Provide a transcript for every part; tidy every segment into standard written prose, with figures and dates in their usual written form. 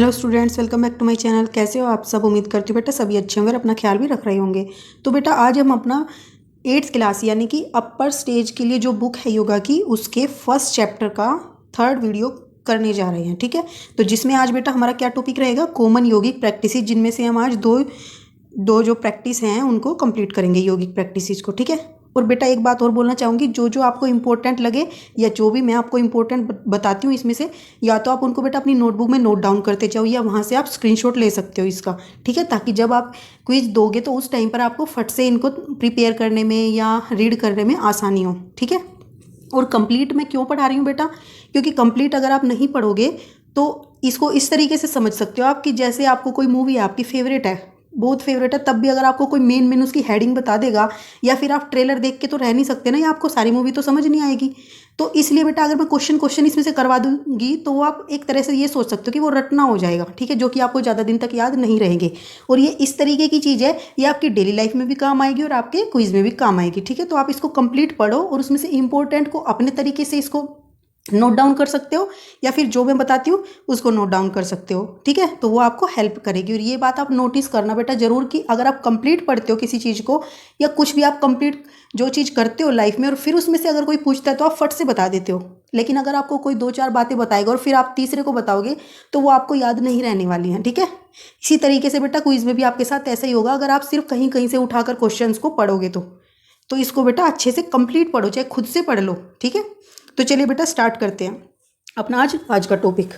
Hello students, welcome back to my channel. कैसे हो आप सब? उम्मीद करती हूँ बेटा सभी अच्छे होंगे और अपना ख्याल भी रख रहे होंगे। तो बेटा आज हम अपना 8th क्लास यानी कि अपर स्टेज के लिए जो बुक है योगा की, उसके फर्स्ट चैप्टर का 3rd वीडियो करने जा रहे हैं। ठीक है, तो जिसमें आज बेटा हमारा क्या टॉपिक रहेगा? कॉमन योगिक प्रैक्टिसेस, जिनमें से हम आज दो जो प्रैक्टिस हैं उनको कंप्लीट करेंगे, योगिक प्रैक्टिसेस को। ठीक है, और बेटा एक बात और बोलना चाहूँगी, जो जो आपको इम्पोर्टेंट लगे या जो भी मैं आपको इम्पोर्टेंट बताती हूँ इसमें से, या तो आप उनको बेटा अपनी नोटबुक में नोट डाउन करते जाओ या वहाँ से आप स्क्रीनशॉट ले सकते हो इसका। ठीक है, ताकि जब आप क्विज दोगे तो उस टाइम पर आपको फट से इनको प्रिपेयर करने में या रीड करने में आसानी हो। ठीक है, और कंप्लीट मैं क्यों पढ़ा रही हूँ बेटा? क्योंकि कंप्लीट अगर आप नहीं पढ़ोगे तो इसको इस तरीके से समझ सकते हो आप कि जैसे आपको कोई मूवी आपकी फेवरेट है, बहुत फेवरेट है, तब भी अगर आपको कोई मेन उसकी हेडिंग बता देगा या फिर आप ट्रेलर देख के तो रह नहीं सकते ना, या आपको सारी मूवी तो समझ नहीं आएगी। तो इसलिए बेटा अगर मैं क्वेश्चन इसमें से करवा दूंगी तो वो आप एक तरह से ये सोच सकते हो कि वो रटना हो जाएगा। ठीक है, जो कि आपको ज़्यादा दिन तक याद नहीं रहेंगे। और ये इस तरीके की चीज़ है, ये आपकी डेली लाइफ में भी काम आएगी और आपके क्विज में भी काम आएगी। ठीक है, तो आप इसको कंप्लीट पढ़ो और उसमें से इंपॉर्टेंट को अपने तरीके से इसको नोट डाउन कर सकते हो, या फिर जो मैं बताती हूँ उसको नोट डाउन कर सकते हो। ठीक है, तो वो आपको हेल्प करेगी। और ये बात आप नोटिस करना बेटा जरूर कि अगर आप कंप्लीट पढ़ते हो किसी चीज़ को, या कुछ भी आप कंप्लीट जो चीज़ करते हो लाइफ में, और फिर उसमें से अगर कोई पूछता है तो आप फट से बता देते हो। लेकिन अगर आपको कोई 2-4 बातें बताएगा और फिर आप तीसरे को बताओगे तो वो आपको याद नहीं रहने वाली हैं। ठीक है, इसी तरीके से बेटा क्विज में भी आपके साथ ऐसा ही होगा। अगर आप सिर्फ कहीं कहीं से उठाकर क्वेश्चन को पढ़ोगे तो इसको बेटा अच्छे से कंप्लीट पढ़ो, चाहे खुद से पढ़ लो। ठीक है, तो चलिए बेटा स्टार्ट करते हैं अपना आज का टॉपिक,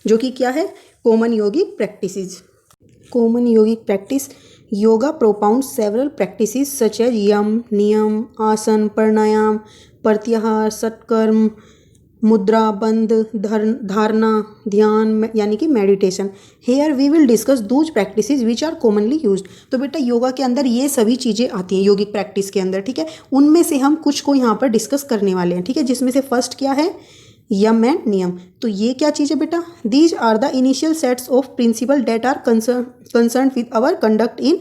जो कि क्या है? Common yogic practices. Common yogic practice. Yoga propound several practices such as yama, niyama, asana, प्राणायाम, प्रत्याहार, सत्कर्म, मुद्रा, बंद, धारणा, ध्यान यानी कि meditation. Here we will discuss those practices which are commonly used. तो बेटा योगा के अंदर ये सभी चीज़ें आती हैं योगिक प्रैक्टिस के अंदर। ठीक है, उनमें से हम कुछ को यहाँ पर डिस्कस करने वाले हैं। ठीक है, जिसमें से फर्स्ट क्या है? यम एंड नियम। तो ये क्या चीज़ है बेटा? These are the initial sets of principle that are concern with our conduct in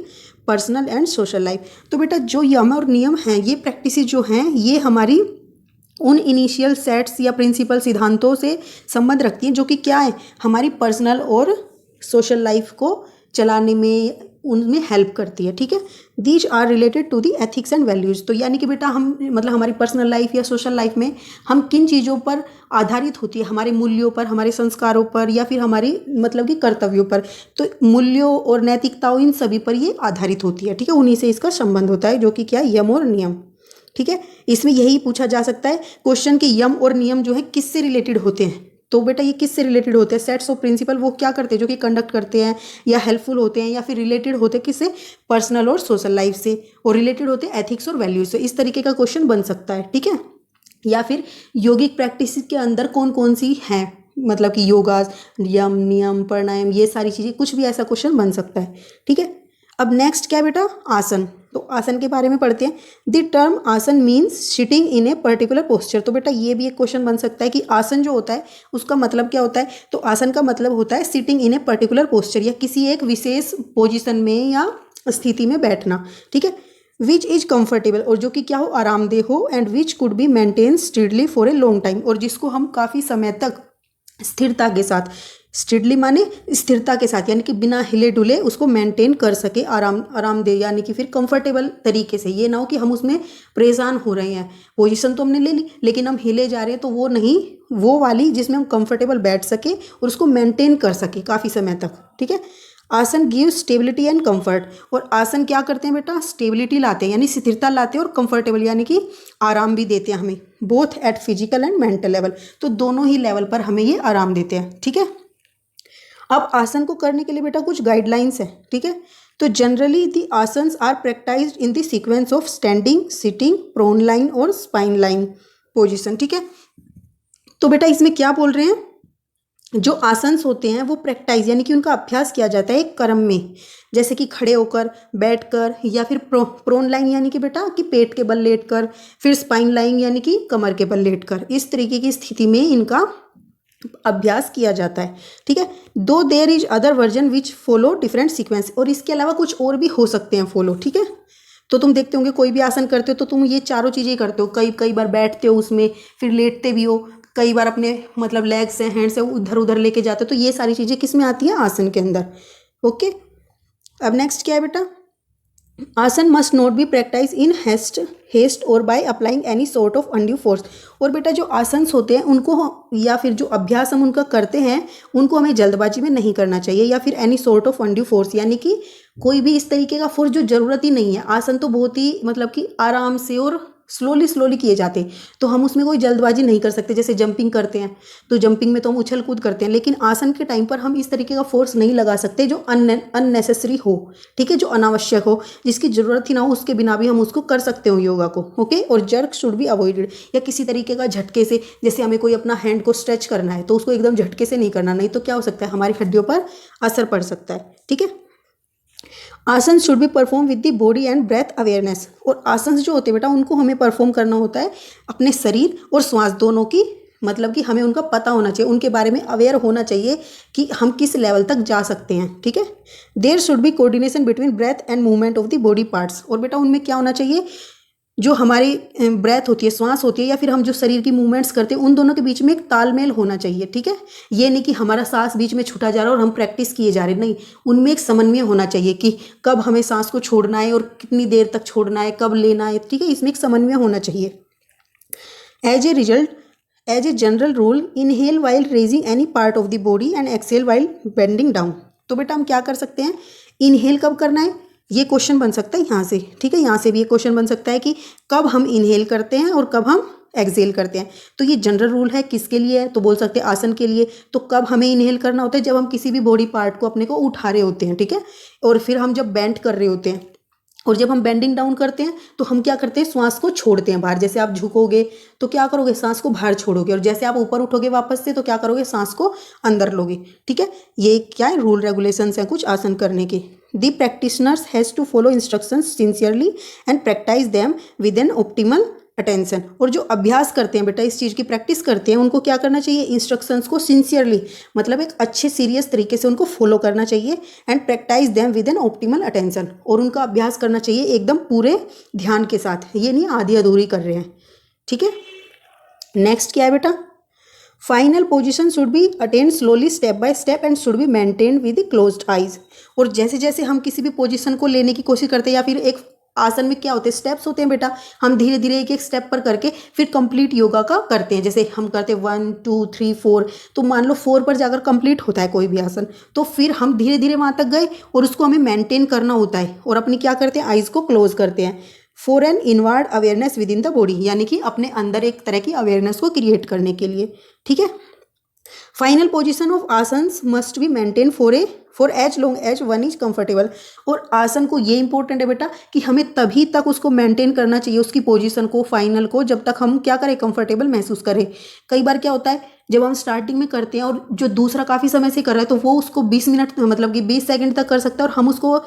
personal and social life. तो बेटा जो यम और नियम हैं, ये प्रैक्टिसेस जो हैं, ये हमारी उन इनिशियल सेट्स या प्रिंसिपल सिद्धांतों से संबंध रखती हैं, जो कि क्या है? हमारी पर्सनल और सोशल लाइफ को चलाने में उनमें हेल्प करती है। ठीक है, these are related to the ethics and values. तो यानी कि बेटा हम मतलब हमारी पर्सनल लाइफ या सोशल लाइफ में हम किन चीज़ों पर आधारित होती है? हमारे मूल्यों पर, हमारे संस्कारों पर, या फिर हमारी मतलब कि कर्तव्यों पर। तो मूल्यों और नैतिकताओं, इन सभी पर ये आधारित होती है। ठीक है, उन्हीं से इसका संबंध होता है, जो कि क्या है? यम और नियम। ठीक है, इसमें यही पूछा जा सकता है क्वेश्चन कि यम और नियम जो है किससे रिलेटेड होते हैं। तो बेटा ये किससे रिलेटेड होते हैं? सेट्स ऑफ प्रिंसिपल वो क्या करते हैं? जो कि कंडक्ट करते हैं या हेल्पफुल होते हैं, या फिर रिलेटेड होते हैं किससे? पर्सनल और सोशल लाइफ से, और रिलेटेड होते हैं एथिक्स और वैल्यूज से। इस तरीके का क्वेश्चन बन सकता है। ठीक है, या फिर योगिक प्रैक्टिस के अंदर कौन कौन सी हैं, मतलब कि योगा, यम, नियम, प्राणायाम, ये सारी चीज़ें, कुछ भी ऐसा क्वेश्चन बन सकता है। ठीक है, अब नेक्स्ट क्या बेटा? आसन। तो आसन के बारे में पढ़ते हैं। द टर्म आसन means sitting in a particular posture. तो बेटा ये भी एक क्वेश्चन बन सकता है कि आसन जो होता है उसका मतलब क्या होता है? तो आसन का मतलब होता है sitting in a particular posture, या किसी एक विशेष पोजिशन में या स्थिति में बैठना। ठीक है, विच इज कंफर्टेबल, और जो कि क्या हो? आरामदेह हो, and which could be maintain steadily for a long time, और जिसको हम काफ़ी समय तक स्थिरता के साथ, स्टेडली माने स्थिरता के साथ, यानी कि बिना हिले डुले उसको मेंटेन कर सके, आरामदेह यानी कि फिर कंफर्टेबल तरीके से। ये ना हो कि हम उसमें परेशान हो रहे हैं, पोजीशन तो हमने ले ली लेकिन हम हिले जा रहे हैं, तो वो नहीं, वो वाली जिसमें हम कंफर्टेबल बैठ सके और उसको मेंटेन कर सके काफ़ी समय तक। ठीक है, आसन गिव स्टेबिलिटी एंड कंफर्ट। और आसन क्या करते हैं बेटा? स्टेबिलिटी लाते हैं, यानी स्थिरता लाते हैं, और कंफर्टेबल यानी कि आराम भी देते हैं हमें, both at physical and mental level. तो दोनों ही लेवल पर हमें ये आराम देते हैं। ठीक है, अब आसन को करने के लिए बेटा कुछ गाइडलाइंस है। ठीक है, तो generally the asanas are practised in the sequence of standing, sitting, prone lying और स्पाइन लाइन पोजिशन। ठीक है, तो बेटा इसमें क्या बोल रहे हैं? जो आसन्स होते हैं वो प्रैक्टाइज यानी कि उनका अभ्यास किया जाता है एक क्रम में, जैसे कि खड़े होकर, बैठकर, या फिर प्रोन लाइन यानी कि बेटा कि पेट के बल लेटकर, फिर स्पाइन लाइन यानी कि कमर के बल लेटकर। इस तरीके की स्थिति में इनका अभ्यास किया जाता है। ठीक है, though there is other version which follow different sequence, और इसके अलावा कुछ और भी हो सकते हैं फॉलो। ठीक है, तो तुम देखते होंगे कोई भी आसन करते हो तो तुम ये चारों चीज़ें करते हो, कई कई बार बैठते हो उसमें, फिर लेटते भी हो, कई बार अपने मतलब लेग्स हैं, हैंड्स है, उधर उधर लेके जाते हैं, तो ये सारी चीज़ें किस में आती है, आसन के अंदर। ओके, अब नेक्स्ट क्या है बेटा, asana must not be practice in haste और by applying any sort of undue force. और बेटा जो आसन्स होते हैं उनको या फिर जो अभ्यास हम उनका करते हैं उनको हमें जल्दबाजी में नहीं करना चाहिए, या फिर any sort of undue force, यानी कि कोई भी इस तरीके का फोर्स जो ज़रूरत ही नहीं है। आसन तो बहुत ही मतलब कि आराम से और स्लोली किए जाते हैं, तो हम उसमें कोई जल्दबाजी नहीं कर सकते। जैसे जंपिंग करते हैं तो जंपिंग में तो हम उछल कूद करते हैं, लेकिन आसन के टाइम पर हम इस तरीके का फोर्स नहीं लगा सकते जो अननेसेसरी हो, ठीक है, जो अनावश्यक हो, जिसकी ज़रूरत ही ना हो, उसके बिना भी हम उसको कर सकते हो योगा को। ओके, और जर्क शुड बी अवॉइडेड, या किसी तरीके का झटके से, जैसे हमें कोई अपना हैंड को स्ट्रेच करना है तो उसको एकदम झटके से नहीं करना, नहीं तो क्या हो सकता है, हमारी हड्डियों पर असर पड़ सकता है। ठीक है, asana should be performed with the body and breath awareness. और आसन जो होते हैं बेटा उनको हमें परफॉर्म करना होता है अपने शरीर और श्वास दोनों की, मतलब कि हमें उनका पता होना चाहिए, उनके बारे में अवेयर होना चाहिए कि हम किस लेवल तक जा सकते हैं। ठीक है, there should be coordination between breath and movement of the body parts. और बेटा उनमें क्या होना चाहिए, जो हमारी ब्रेथ होती है, श्वास होती है, या फिर हम जो शरीर की मूवमेंट्स करते हैं उन दोनों के बीच में एक तालमेल होना चाहिए। ठीक है, ये नहीं कि हमारा सांस बीच में छूटा जा रहा है और हम प्रैक्टिस किए जा रहे, नहीं, उनमें एक समन्वय होना चाहिए कि कब हमें सांस को छोड़ना है और कितनी देर तक छोड़ना है, कब लेना है। ठीक है, इसमें एक समन्वय होना चाहिए। As a general rule, inhale while raising any part of the body and exhale while bending down. तो बेटा हम क्या कर सकते हैं, इनहेल कब करना है, ये क्वेश्चन बन सकता है यहाँ से। ठीक है, यहाँ से भी ये क्वेश्चन बन सकता है कि कब हम इनहेल करते हैं और कब हम एक्सहेल करते हैं। तो ये जनरल रूल है, किसके लिए है, तो बोल सकते हैं आसन के लिए। तो कब हमें इनहेल करना होता है, जब हम किसी भी बॉडी पार्ट को अपने को उठा रहे होते हैं। ठीक है, और फिर हम जब बेंड कर रहे होते हैं, और जब हम बेंडिंग डाउन करते हैं तो हम क्या करते हैं, श्वास को छोड़ते हैं बाहर। जैसे आप झुकोगे तो क्या करोगे, सांस को बाहर छोड़ोगे, और जैसे आप ऊपर उठोगे वापस से तो क्या करोगे, सांस को अंदर लोगे। ठीक है, ये क्या है, रूल रेगुलेशंस हैं कुछ आसन करने के। The practitioners has to follow instructions sincerely and practice them with an optimal attention. और जो अभ्यास करते हैं बेटा, इस चीज़ की प्रैक्टिस करते हैं, उनको क्या करना चाहिए, इंस्ट्रक्शंस को सिंसियरली, मतलब एक अच्छे सीरियस तरीके से उनको फॉलो करना चाहिए, and practice them with an optimal attention. और उनका अभ्यास करना चाहिए एकदम पूरे ध्यान के साथ, ये नहीं आधी अधूरी कर रहे हैं। ठीक है, नेक्स्ट क्या है बेटा, final position should be attain slowly step by step and should be maintain with closed eyes. और जैसे जैसे हम किसी भी पोजीशन को लेने की कोशिश करते हैं, या फिर एक आसन में क्या होते हैं, स्टेप्स होते हैं बेटा, हम धीरे धीरे एक एक स्टेप पर करके फिर कंप्लीट योगा का करते हैं। जैसे हम करते हैं 1 2 3 4, तो मान लो 4 पर जाकर कंप्लीट होता है कोई भी आसन, तो फिर हम धीरे धीरे वहाँ तक गए और उसको हमें मेंटेन करना होता है, और अपनी क्या करते हैं, आइज़ को क्लोज करते हैं for an inward awareness with in the body, यानी कि अपने अंदर एक तरह की अवेयरनेस को क्रिएट करने के लिए। ठीक है, final position of asanas must be maintain for as long as one is comfortable. और आसन को ये इंपॉर्टेंट है बेटा कि हमें तभी तक उसको मेंटेन करना चाहिए, उसकी पोजीशन को, फाइनल को, जब तक हम क्या करें, कंफर्टेबल महसूस करें। कई बार क्या होता है, जब हम स्टार्टिंग में करते हैं और जो दूसरा काफ़ी समय से कर रहा है तो वो उसको 20 मिनट मतलब कि 20 सेकंड तक कर सकता है, और हम उसको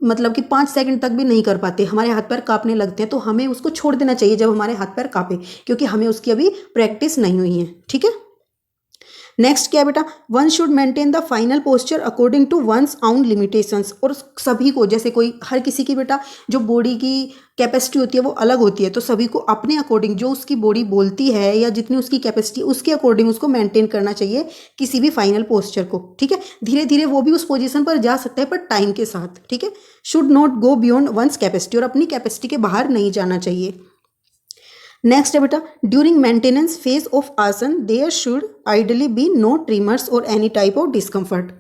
मतलब कि 5 सेकंड तक भी नहीं कर पाते, हमारे हाथ पैर कांपने लगते हैं। तो हमें उसको छोड़ देना चाहिए जब हमारे हाथ पैर कांपे, क्योंकि हमें उसकी अभी प्रैक्टिस नहीं हुई है। ठीक है, नेक्स्ट क्या है बेटा, one should maintain the final posture according to one's own limitations. और सभी को, जैसे कोई, हर किसी की बेटा जो बॉडी की कैपेसिटी होती है वो अलग होती है, तो सभी को अपने अकॉर्डिंग जो उसकी बॉडी बोलती है या जितनी उसकी कैपेसिटी, उसके अकॉर्डिंग उसको मेंटेन करना चाहिए किसी भी फाइनल पोस्चर को। ठीक है, धीरे धीरे वो भी उस पोजीशन पर जा सकता है, पर टाइम के साथ। ठीक है, should not go beyond one's capacity, और अपनी कैपेसिटी के बाहर नहीं जाना चाहिए। नेक्स्ट है बेटा, during maintenance phase of asana there should ideally be no tremors और एनी टाइप ऑफ डिस्कम्फर्ट।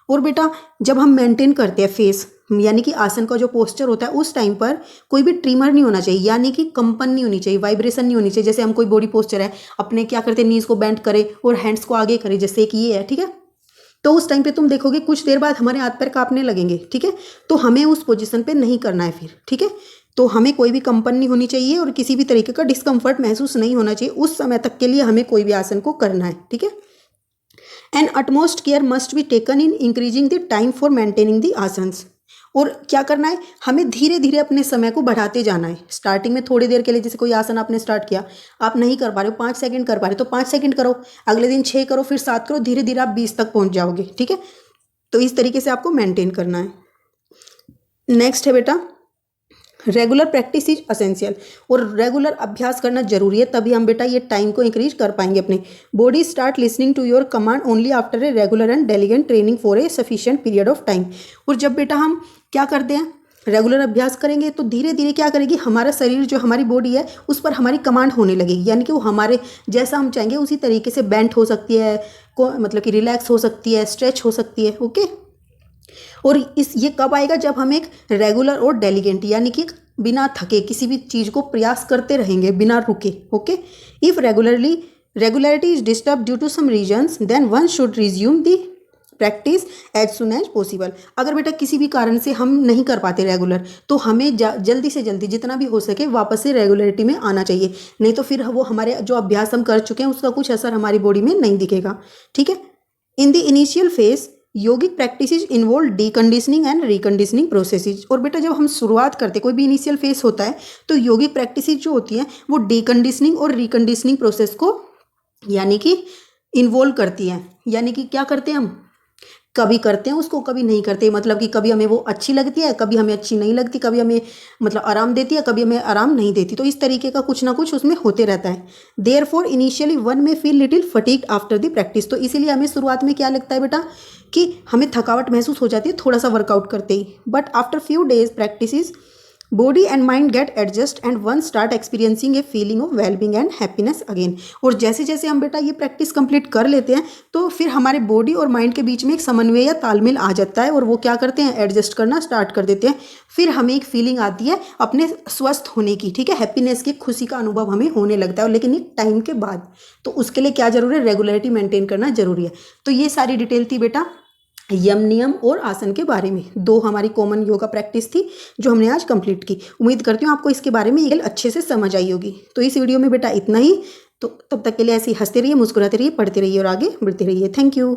और बेटा जब हम मेंटेन करते हैं फेस, यानी कि आसन का जो पोस्चर होता है, उस टाइम पर कोई भी ट्रिमर नहीं होना चाहिए, यानी कि कंपन नहीं होनी चाहिए, वाइब्रेशन नहीं होनी चाहिए। जैसे हम कोई बॉडी पोस्चर है, अपने क्या करते हैं, नीज को बेंड करें और हैंड्स को आगे करें, जैसे कि ये है। ठीक है, तो उस टाइम पे तुम देखोगे कुछ देर बाद हमारे हाथ पैर कांपने लगेंगे। ठीक है, तो हमें उस पोजीशन पे नहीं करना है फिर। ठीक है, तो हमें कोई भी कंपन नहीं होनी चाहिए और किसी भी तरीके का डिस्कम्फर्ट महसूस नहीं होना चाहिए उस समय तक के लिए हमें कोई भी आसन को करना है। ठीक है, and utmost care must be taken in increasing the time for maintaining the asanas. और क्या करना है, हमें धीरे धीरे अपने समय को बढ़ाते जाना है। स्टार्टिंग में थोड़ी देर के लिए, जैसे कोई आसन आपने स्टार्ट किया, आप नहीं कर पा रहे हो, 5 सेकंड कर पा रहे हो तो 5 सेकंड करो, अगले दिन 6 करो, फिर 7 करो, धीरे धीरे आप 20 तक पहुंच जाओगे। ठीक है, तो इस तरीके से आपको मेंटेन करना है। नेक्स्ट है बेटा, रेगुलर प्रैक्टिस इज असेंशियल, और रेगुलर अभ्यास करना जरूरी है, तभी हम बेटा ये टाइम को इंक्रीज कर पाएंगे अपने। Body start listening to your command only after a regular and diligent training for a sufficient period of time. और जब बेटा हम क्या करते हैं, रेगुलर अभ्यास करेंगे तो धीरे धीरे क्या करेगी, हमारा शरीर जो हमारी बॉडी है उस पर हमारी कमांड होने लगेगी, यानी कि वो हमारे जैसा हम चाहेंगे उसी तरीके से बेंट हो सकती है, को मतलब कि रिलैक्स हो सकती है, स्ट्रेच हो सकती है। ओके, और ये कब आएगा, जब हम एक रेगुलर और डेलिगेंट यानी कि बिना थके किसी भी चीज़ को प्रयास करते रहेंगे बिना रुके। Okay, if regularity is disturb due to some reasons then one should resume the practice as soon as possible. अगर बेटा किसी भी कारण से हम नहीं कर पाते रेगुलर, तो हमें जल्दी से जल्दी जितना भी हो सके वापस से रेगुलरिटी में आना चाहिए, नहीं तो फिर वो हमारे जो अभ्यास हम कर चुके हैं उसका कुछ असर हमारी बॉडी में नहीं दिखेगा। ठीक है, in the initial phase yogic practices involve deconditioning and reconditioning processes. और बेटा जब हम शुरुआत करते, कोई भी इनिशियल फेज होता है, तो योगिक प्रैक्टिसेस जो होती हैं वो डीकंडीशनिंग और रिकंडीशनिंग प्रोसेस को यानी कि इन्वॉल्व करती हैं। यानी कि क्या करते हैं, हम कभी करते हैं उसको, कभी नहीं करते, मतलब कि कभी हमें वो अच्छी लगती है, कभी हमें अच्छी नहीं लगती, कभी हमें मतलब आराम देती है, कभी हमें आराम नहीं देती, तो इस तरीके का कुछ ना कुछ उसमें होते रहता है। देयरफॉर इनिशियली वन में feel little fatigued after the practice. तो इसीलिए हमें शुरुआत में क्या लगता है बेटा कि हमें थकावट महसूस हो जाती है थोड़ा सा वर्कआउट करते ही, but after few days practice body and mind get adjust and one start experiencing a feeling of wellbeing and happiness again. और जैसे जैसे हम बेटा ये प्रैक्टिस कंप्लीट कर लेते हैं तो फिर हमारे बॉडी और माइंड के बीच में एक समन्वय या तालमेल आ जाता है, और वो क्या करते हैं, एडजस्ट करना स्टार्ट कर देते हैं। फिर हमें एक फीलिंग आती है अपने स्वस्थ होने की, ठीक है, हैप्पीनेस की, खुशी का अनुभव हमें होने लगता है, और लेकिन एक टाइम के बाद। तो उसके लिए क्या जरूरी है, रेगुलरिटी मेंटेन करना जरूरी है। तो ये सारी डिटेल थी बेटा यम नियम और आसन के बारे में। दो हमारी कॉमन योगा प्रैक्टिस थी जो हमने आज कंप्लीट की। उम्मीद करती हूँ आपको इसके बारे में ये अच्छे से समझ आई होगी। तो इस वीडियो में बेटा इतना ही। तो तब तक के लिए ऐसे ही हंसते रहिए, मुस्कुराते रहिए, पढ़ते रहिए और आगे बढ़ते रहिए। Thank you.